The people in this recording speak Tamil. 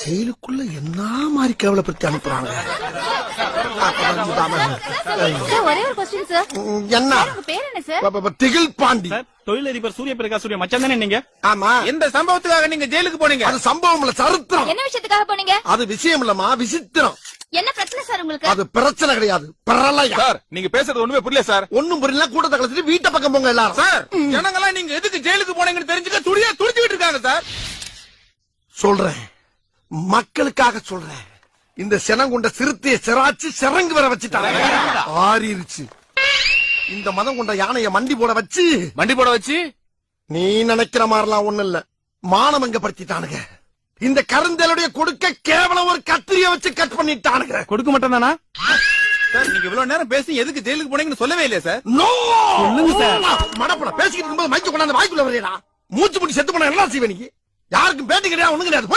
ஜெயிலுக்குள்ள என்ன மாதிரி கேவலப்படுத்தி அனுப்புறாங்க. ஒரே ஒரு क्वेश्चन சார். என்ன உங்க பேர் என்ன சார்? திகில் பாண்டி. தொழிலதிபர் சூரிய பிரகாஷ் சூரிய மச்சான் தானே நீங்க? ஆமா. எந்த சம்பவத்துக்காக நீங்க ஜெயிலுக்கு போனீங்க? அது சம்பவம் இல்ல, சரித்திரம். என்ன விஷயத்துக்காக போனீங்க? அது விஷயம் இல்லமா, விசித்திரம். என்ன பிரச்சனை சார் உங்களுக்கு? அது பிரச்சனை கிடையாது, பிரளயம். சார் நீங்க பேசுறது ஒண்ணுமே புரியல சார். ஒண்ணும் புரியல, கூட்டத்தை கலச்சிட்டு வீட்டை பக்கம் போங்க எல்லாரும். சார் ஜனங்களாம் நீங்க எதுக்கு ஜெயிலுக்கு போனீங்கன்னு தெரிஞ்சுக்க துடிச்சுக்கிட்டு இருக்காங்க சார். சொல்றேன், மக்களுக்காக சொல்றேன். இந்த செனங்கொண்ட சிறுத்தையை சிராச்சு சிறங்கு வர வச்சுட்டாங்க. ஆறிருச்சு. இந்த மதம் கொண்ட யானைய மண்டி போட வச்சு நீ நினைக்கிற மாதிரிலாம் ஒண்ணு இல்ல, மானமங்க படுத்திட்டானுங்க. இந்த கருந்தலுடைய கொடுக்க கேவலம் ஒரு கத்திரிய வச்சு கட் பண்ணிட்டானுங்க. கொடுக்க மாட்டேன் தானா சார்? நீங்க இவ்வளவு நேரம் பேசி எதுக்கு ஜெயிலுக்கு போனீங்கன்னு சொல்லவே இல்லையா சார்? நோ சொல்லுங்க சார். மடப்பட பேசிக்கிட்டு இருக்கும்போது மைக்க கொண்டாந்து வாய்க்குள்ள வரையடா. மூச்சு முடி செத்து போன என்ன செய்வே நீ? யாருக்கும் பேட்டி கிடையாது, ஒண்ணு கிடையாது.